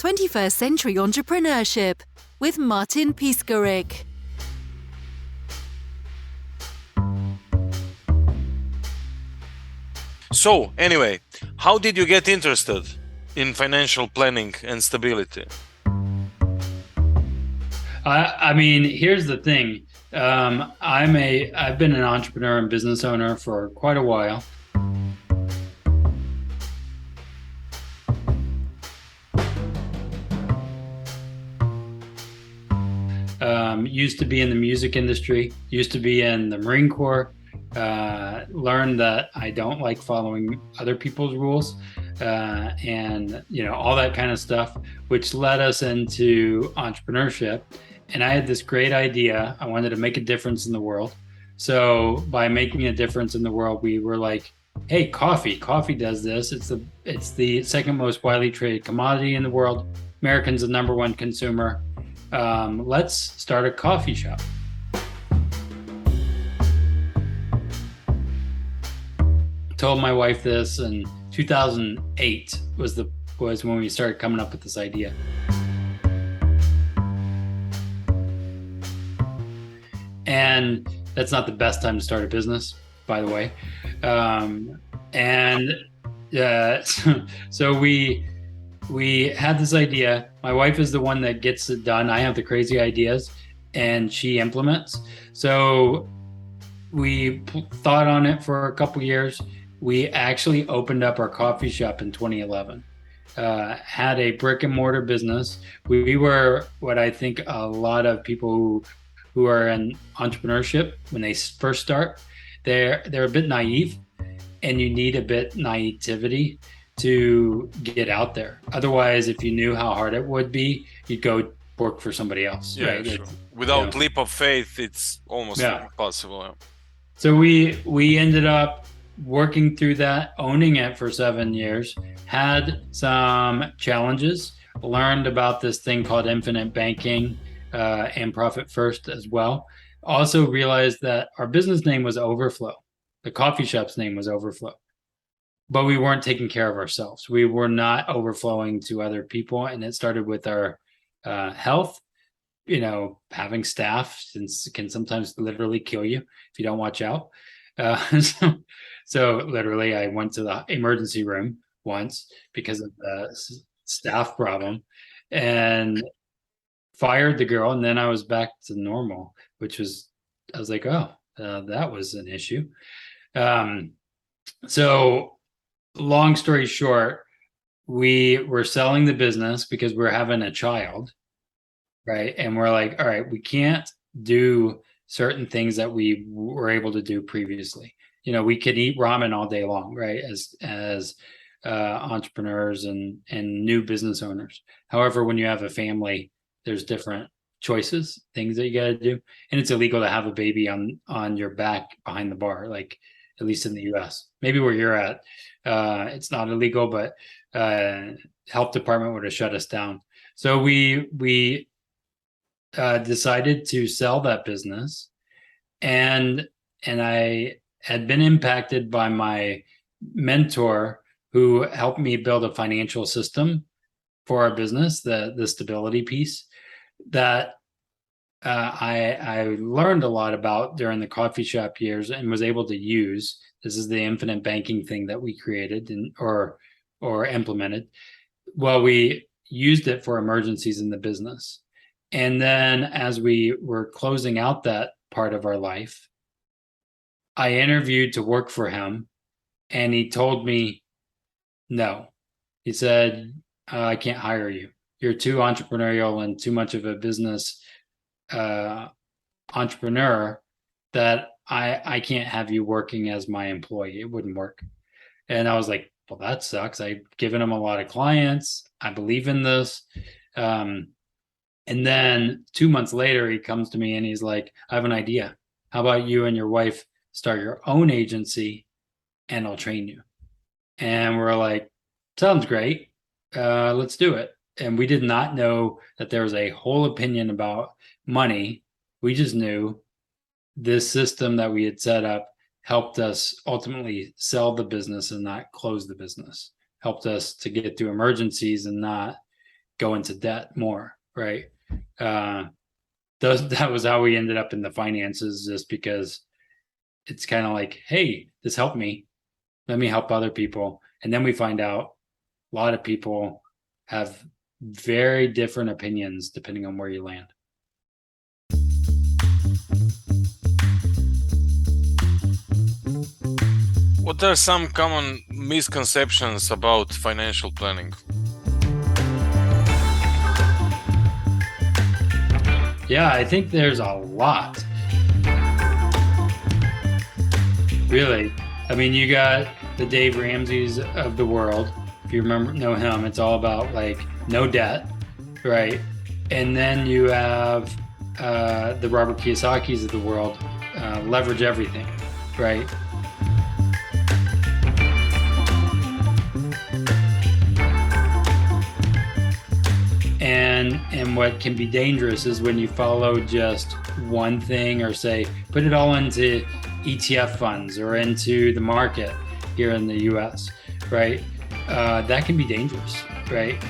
21st Century Entrepreneurship with Martin Piskarik. So, anyway, how did you get interested in financial planning and stability? I mean, here's the thing. I've been an entrepreneur and business owner for quite a while. Used to be in the music industry, used to be in the Marine Corps, learned that I don't like following other people's rules, and all that kind of stuff, which led us into entrepreneurship. And I had this great idea. I wanted to make a difference in the world. So by making a difference in the world, we were like, hey, coffee does this. It's the second most widely traded commodity in the world. Americans the number one consumer. Let's start a coffee shop. Told my wife this in 2008 was when we started coming up with this idea. And that's not the best time to start a business, by the way. So we had this idea. My wife is the one that gets it done. I have the crazy ideas and she implements. So we thought on it for a couple years. We actually opened up our coffee shop in 2011. Had a brick and mortar business. We were what I think a lot of people who are in entrepreneurship, when they first start, they're a bit naive, and you need a bit naivety to get out there. Otherwise, if you knew how hard it would be, you'd go work for somebody else. Yeah, right? sure. Without leap of faith, it's almost impossible. Yeah. So we ended up working through that, owning it for 7 years, had some challenges, learned about this thing called infinite banking, and profit first as well. Also realized that our business name was Overflow. The coffee shop's name was Overflow, but we weren't taking care of ourselves. We were not overflowing to other people. And it started with our health. Having staff can sometimes literally kill you if you don't watch out. So literally I went to the emergency room once because of the staff problem and fired the girl. And then I was back to normal, I was like, that was an issue. So long story short, we were selling the business because we're having a child, right? And we're like, all right, we can't do certain things that we were able to do previously. We could eat ramen all day long, right? As entrepreneurs and new business owners. However, when you have a family, there's different choices, things that you got to do, and it's illegal to have a baby on your back behind the bar, like at least in the U.S. Maybe where you're at, it's not illegal, but health department would have shut us down. So we decided to sell that business, and I had been impacted by my mentor who helped me build a financial system for our business, the stability piece that I learned a lot about during the coffee shop years and was able to use. This is the infinite banking thing that we created or implemented. Well, we used it for emergencies in the business. And then as we were closing out that part of our life, I interviewed to work for him, and he told me, no. He said, I can't hire you. You're too entrepreneurial and too much of a business entrepreneur that I can't have you working as my employee. It wouldn't work. And I was like, well, that sucks. I've given him a lot of clients. I believe in this. And then 2 months later, he comes to me and he's like, I have an idea. How about you and your wife start your own agency and I'll train you? And we're like, sounds great. Let's do it. And we did not know that there was a whole opinion about money. We just knew this system that we had set up helped us ultimately sell the business and not close the business, helped us to get through emergencies and not go into debt more, right? That was how we ended up in the finances, just because it's kind of like, hey, this helped me. Let me help other people. And then we find out a lot of people have very different opinions depending on where you land. What are some common misconceptions about financial planning? Yeah, I think there's a lot. Really. I mean, you got the Dave Ramseys of the world. If you know him, it's all about like no debt, right? And then you have the Robert Kiyosaki's of the world, leverage everything, right? And what can be dangerous is when you follow just one thing, or say put it all into ETF funds or into the market here in the US, right? That can be dangerous, right?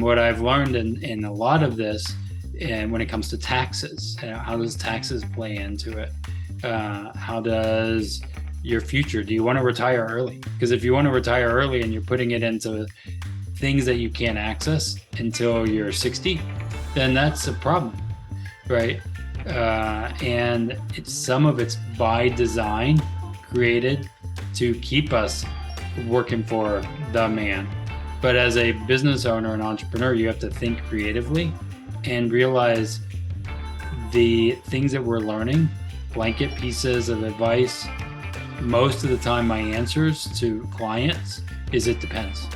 What I've learned in a lot of this, and when it comes to taxes, how does taxes play into it? How does your future, do you want to retire early? Because if you want to retire early and you're putting it into things that you can't access until you're 60, then that's a problem, right? And some of it's by design created to keep us working for the man. But as a business owner and entrepreneur, you have to think creatively and realize the things that we're learning, blanket pieces of advice. Most of the time, my answers to clients is it depends.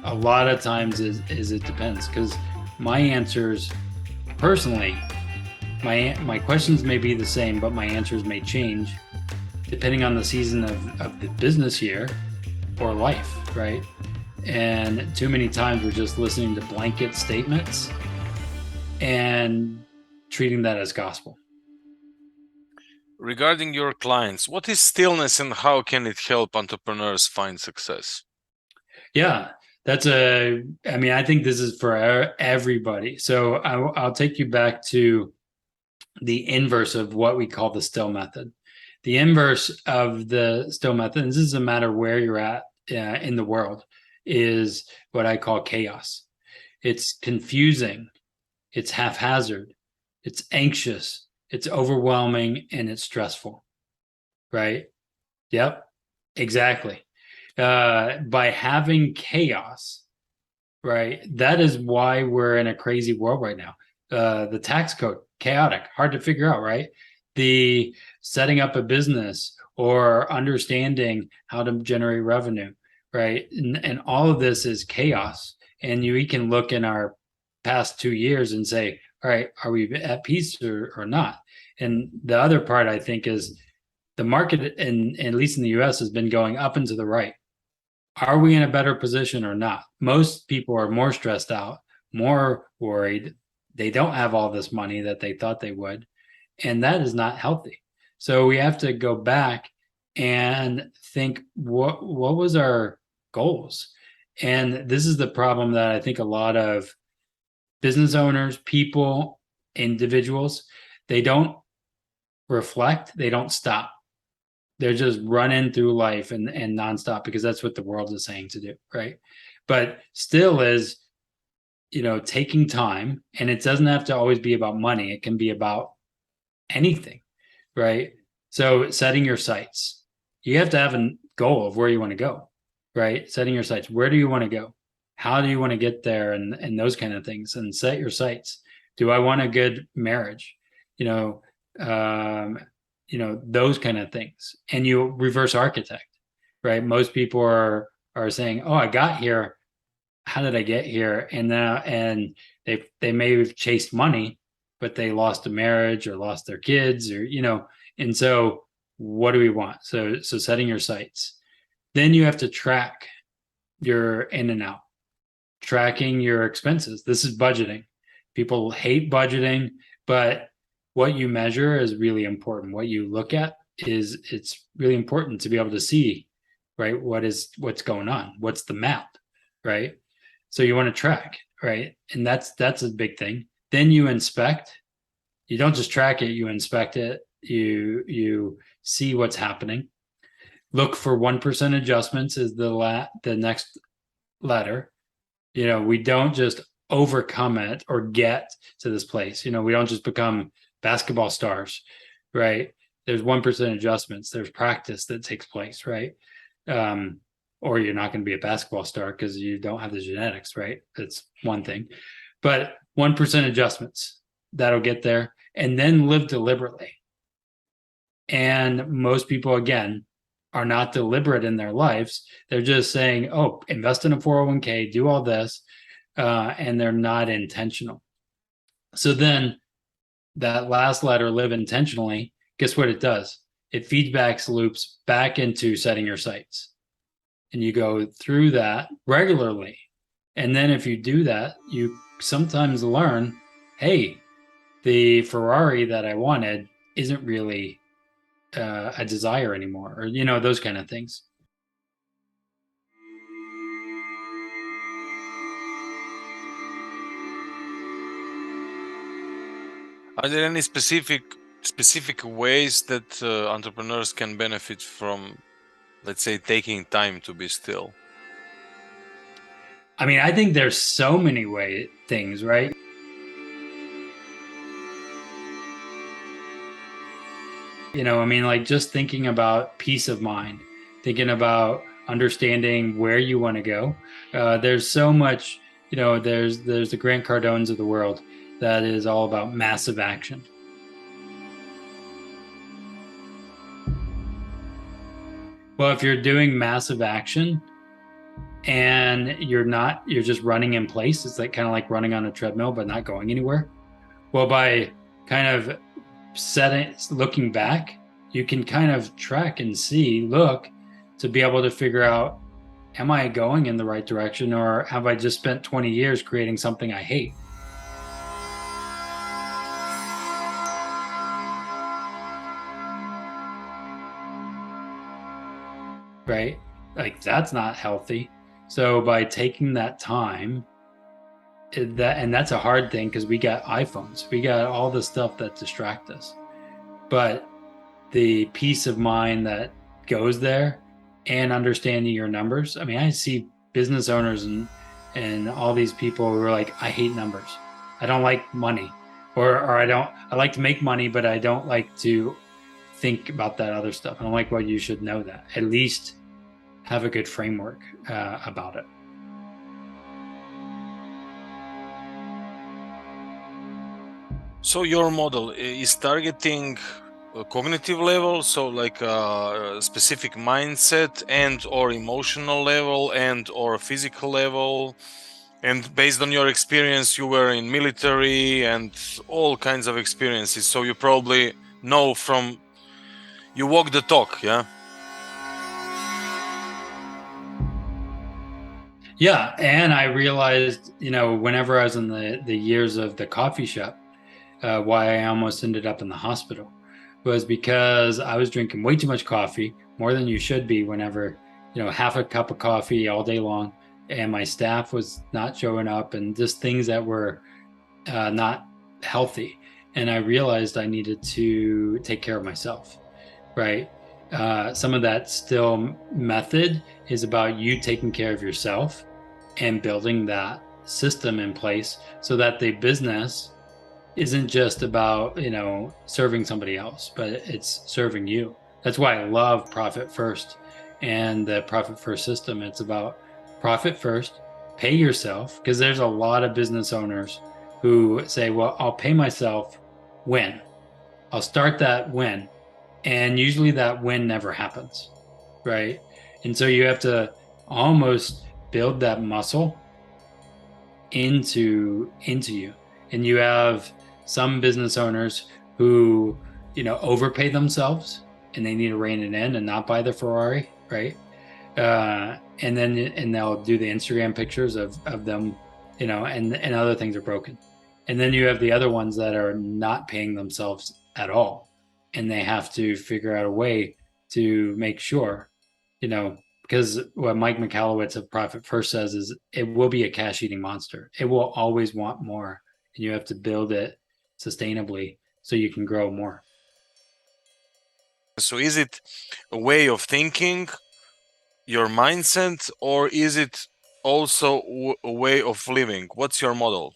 A lot of times is it depends, because my answers personally, my questions may be the same, but my answers may change depending on the season of the business year or life, right? And too many times we're just listening to blanket statements and treating that as gospel. Regarding your clients, what is stillness and how can it help entrepreneurs find success? Yeah, I think this is for everybody. So I'll take you back to the inverse of what we call the still method. The inverse of the still method, and this doesn't matter where you're at in the world, is what I call chaos. It's confusing, it's haphazard, it's anxious, it's overwhelming, and it's stressful, right? Yep, exactly. By having chaos, right? That is why we're in a crazy world right now. The tax code, chaotic, hard to figure out, right? The setting up a business or understanding how to generate revenue, right? And all of this is chaos. And we can look in our past 2 years and say, all right, are we at peace or not? And the other part, I think, is the market, at least in the US, has been going up and to the right. Are we in a better position or not? Most people are more stressed out, more worried. They don't have all this money that they thought they would. And that is not healthy. So we have to go back and think, what was our goals? And this is the problem that I think a lot of business owners, people, individuals, they don't reflect, they don't stop. They're just running through life and nonstop, because that's what the world is saying to do, right? But still is, taking time, and it doesn't have to always be about money. It can be about anything, right? So setting your sights, you have to have a goal of where you want to go, right? Setting your sights, where do you want to go? How do you want to get there? And those kind of things, and set your sights. Do I want a good marriage? Those kind of things. And you reverse architect, right? Most people are saying, oh, I got here. How did I get here? And they may have chased money, but they lost a marriage or lost their kids, or and so what do we want? So setting your sights. Then you have to track your in and out, tracking your expenses. This is budgeting. People hate budgeting, but what you measure is really important. What you look at it's really important to be able to see right? What's going on? What's the map, right? So you want to track, right? And that's a big thing. Then you inspect. You don't just track it, you inspect it, you see what's happening. Look for 1% adjustments is the next letter. We don't just overcome it or get to this place. We don't just become basketball stars, right? There's 1% adjustments. There's practice that takes place, right? Or you're not going to be a basketball star because you don't have the genetics, right? That's one thing. But 1% adjustments, that'll get there. And then live deliberately. And most people, again, are not deliberate in their lives. They're just saying, oh, invest in a 401k, do all this, and they're not intentional. So then that last letter, live intentionally, guess what it does? It feedback loops back into setting your sights. And you go through that regularly. And then if you do that, you sometimes learn, hey, the Ferrari that I wanted isn't really a desire anymore, or those kind of things. Are there any specific ways that entrepreneurs can benefit from, let's say, taking time to be still? I mean, I think there's so many things, right? I mean, like just thinking about peace of mind, thinking about understanding where you want to go. There's so much, there's the Grant Cardones of the world that is all about massive action. Well, if you're doing massive action and you're just running in place, it's like kind of like running on a treadmill but not going anywhere. Well, by kind of looking back, you can kind of track and look to be able to figure out, am I going in the right direction, or have I just spent 20 years creating something I hate? Right? Like that's not healthy. So by taking that time, and that's a hard thing because we got iPhones, we got all the stuff that distract us. But the peace of mind that goes there and understanding your numbers. I mean, I see business owners and all these people who are like, I hate numbers. I don't like money. Or I like to make money, but I don't like to think about that other stuff. And I'm like, well, you should know that. At least have a good framework about it. So your model is targeting a cognitive level, so like a specific mindset and or emotional level and or physical level. And based on your experience, you were in military and all kinds of experiences. So you probably know you walk the talk, yeah? Yeah. And I realized, whenever I was in the years of the coffee shop, why I almost ended up in the hospital was because I was drinking way too much coffee, more than you should be whenever, half a cup of coffee all day long. And my staff was not showing up and just things that were not healthy. And I realized I needed to take care of myself, right? Some of that still method is about you taking care of yourself and building that system in place so that the business isn't just about, serving somebody else, but it's serving you. That's why I love Profit First and the Profit First system. It's about profit first, pay yourself, because there's a lot of business owners who say, well, I'll pay myself when. I'll start that when. And usually that when never happens, right? And so you have to almost build that muscle into you. And you have some business owners who, overpay themselves and they need to rein it in and not buy the Ferrari, right? And they'll do the Instagram pictures of them, and other things are broken. And then you have the other ones that are not paying themselves at all. And they have to figure out a way to make sure, because what Mike Michalowicz of Profit First says is it will be a cash eating monster. It will always want more, and you have to build it sustainably so you can grow more. So is it a way of thinking, your mindset, or is it also a way of living? What's your model?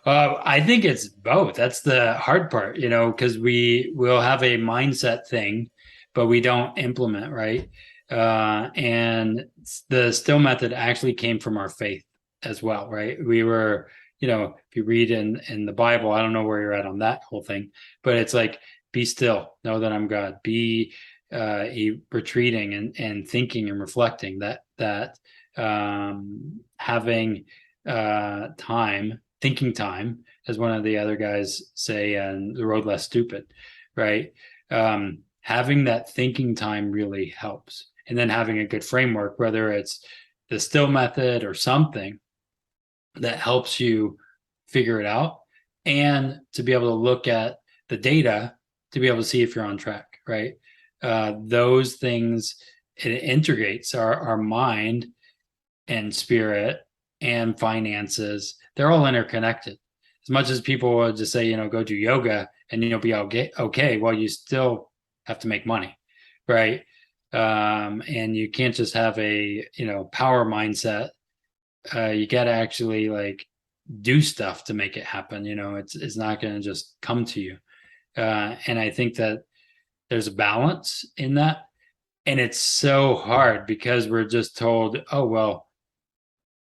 I think it's both. That's the hard part, because we will have a mindset thing, but we don't implement, right? And the still method actually came from our faith as well, right? We were, if you read in the Bible, I don't know where you're at on that whole thing, but it's like, be still, know that I'm God. Be retreating and thinking and reflecting that having thinking time, as one of the other guys say, and the road less stupid, right? Having that thinking time really helps. And then having a good framework, whether it's the still method or something that helps you figure it out, and to be able to look at the data to be able to see if you're on track, right? Those things, it integrates our mind and spirit and finances. They're all interconnected. As much as people would just say, go do yoga and you'll be okay, well, you still have to make money, right? And you can't just have a power mindset. You got to actually like do stuff to make it happen. It's not going to just come to you. And I think that there's a balance in that, and it's so hard because we're just told, oh well,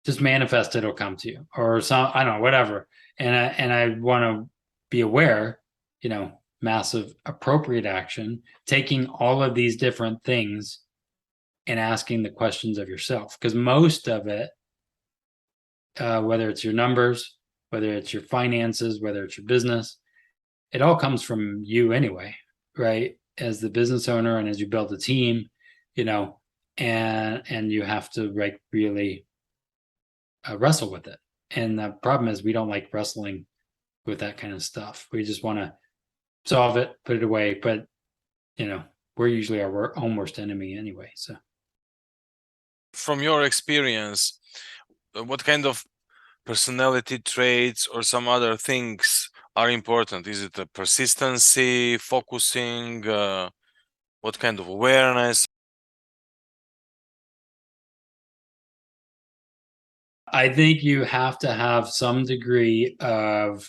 just manifest, it'll come to you, or some, I don't know, whatever. And I want to be aware, massive appropriate action, taking all of these different things and asking the questions of yourself, because most of it, whether it's your numbers, whether it's your finances, whether it's your business, it all comes from you anyway, right? As the business owner, and as you build a team, and you have to like really wrestle with it. And the problem is we don't like wrestling with that kind of stuff. We just want to solve it, put it away. But we're usually our own worst enemy anyway. So, from your experience, what kind of personality traits or some other things are important? Is it a persistency, focusing, what kind of awareness? I think you have to have some degree of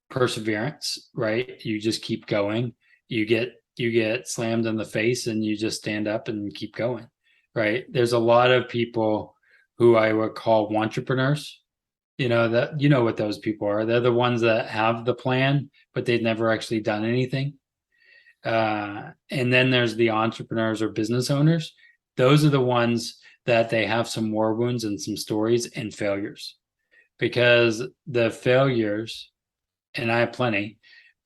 perseverance, right? You just keep going. You get slammed in the face and you just stand up and keep going, right? There's a lot of people who I would call entrepreneurs. That what those people are. They're the ones that have the plan, but they've never actually done anything. And then there's the entrepreneurs or business owners. Those are the ones that they have some war wounds and some stories and failures, because the failures, and I have plenty,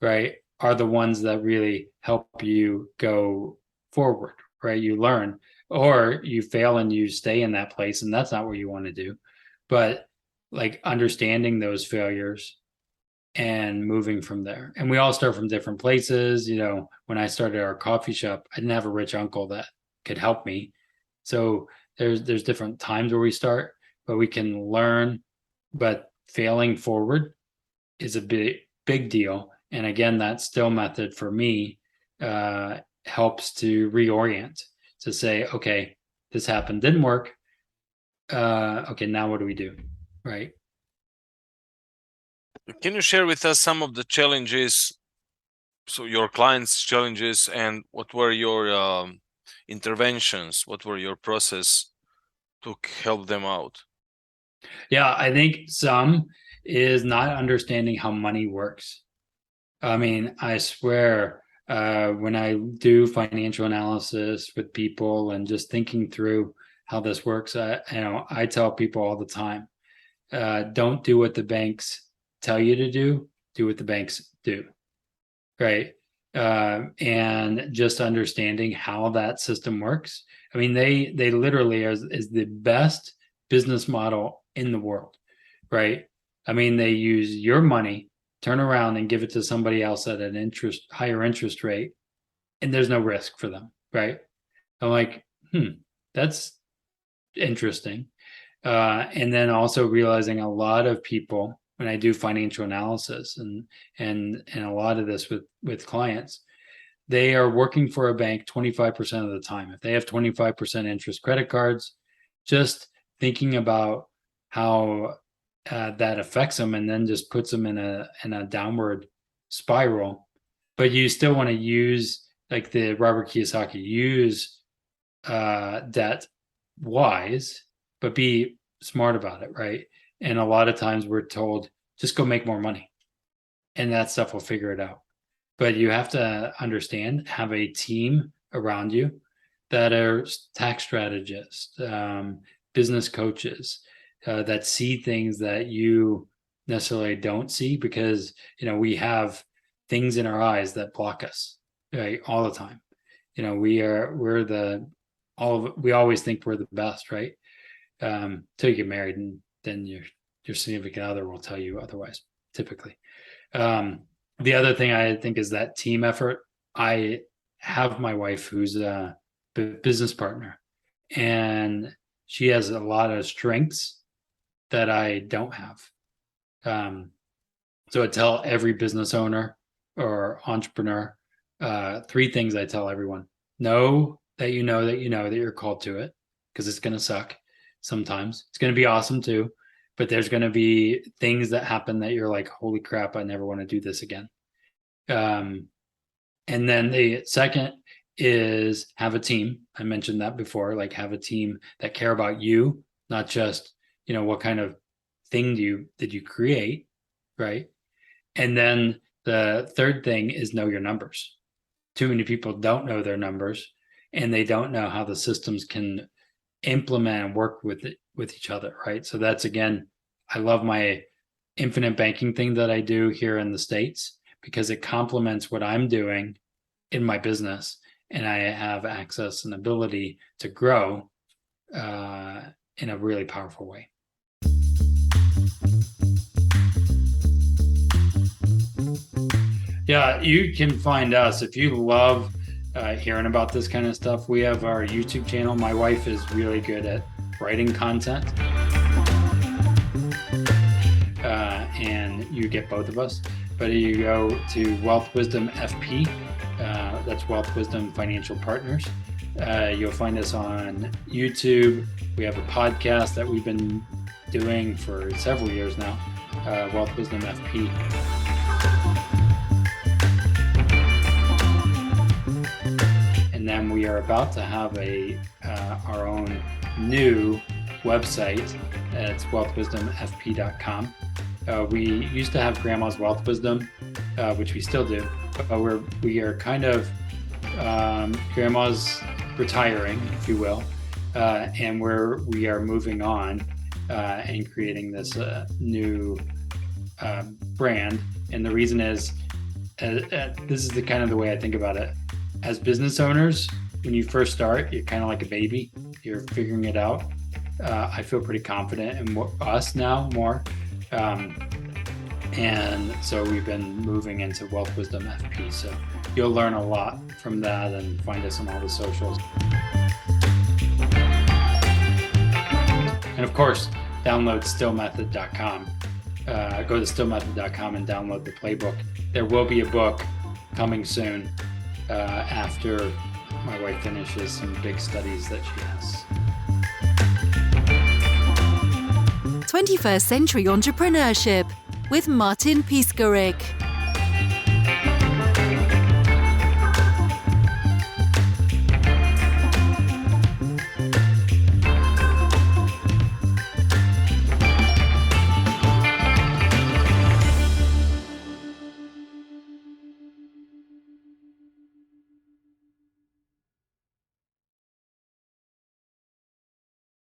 right, are the ones that really help you go forward, right? You learn, or you fail and you stay in that place, and that's not what you want to do. But like understanding those failures and moving from there. And we all start from different places. When I started our coffee shop, I didn't have a rich uncle that could help me. So there's different times where we start, but we can learn. But failing forward is a big deal. And again, that still method for me helps to reorient, to say, okay, this happened, didn't work. Okay, now what do we do? Right. Can you share with us some of the challenges, so your clients' challenges, and what were your interventions? What were your process to help them out? Yeah, I think some is not understanding how money works. I mean, I swear, when I do financial analysis with people and just thinking through how this works, I tell people all the time, don't do what the banks tell you to do what the banks do, right? And just understanding how that system works. I mean, they literally is the best business model in the world, right? I mean, they use your money, turn around and give it to somebody else at an higher interest rate, and there's no risk for them, right? I'm like, that's interesting. And then also realizing a lot of people, when I do financial analysis and a lot of this with clients, they are working for a bank 25% of the time. If they have 25% interest credit cards, just thinking about how that affects them, and then just puts them in a downward spiral. But you still want to use, like the Robert Kiyosaki, use debt wise, but be smart about it, right? And a lot of times we're told, just go make more money, and that stuff will figure it out. But you have to understand, have a team around you that are tax strategists, business coaches, that see things that you necessarily don't see, because we have things in our eyes that block us, right, all the time. We always think we're the best, right? Till you get married, and then your significant other will tell you otherwise, typically. The other thing I think is that team effort. I have my wife who's a business partner, and she has a lot of strengths that I don't have. So I tell every business owner or entrepreneur, 3 things I tell everyone. Know that you know that you're called to it, because it's going to suck sometimes. It's going to be awesome too, but there's going to be things that happen that you're like, holy crap, I never want to do this again. And then the second is have a team. I mentioned that before, like have a team that care about you, not just, what kind of thing did you create, right? And then the third thing is know your numbers. Too many people don't know their numbers, and they don't know how the systems can implement and work with each other, right? So that's, again, I love my infinite banking thing that I do here in the States, because it complements what I'm doing in my business, and I have access and ability to grow in a really powerful way. Yeah, you can find us if you love hearing about this kind of stuff. We have our YouTube channel. My wife is really good at writing content, and you get both of us. But you go to Wealth Wisdom FP, that's Wealth Wisdom Financial Partners. You'll find us on YouTube. We have a podcast that we've been doing for several years now, Wealth Wisdom FP. And then we are about to have our own new website. It's wealthwisdomfp.com. We used to have Grandma's Wealth Wisdom, which we still do, but we are kind of Grandma's retiring, if you will, and we are moving on and creating this new brand. And the reason is, this is the kind of the way I think about it. As business owners, when you first start, you're kind of like a baby. You're figuring it out. I feel pretty confident in us now more. And so we've been moving into Wealth Wisdom FP. So you'll learn a lot from that, and find us on all the socials. And of course, download stillmethod.com. Go to stillmethod.com and download the playbook. There will be a book coming soon after my wife finishes some big studies that she has. 21st Century Entrepreneurship with Martin Piskarik.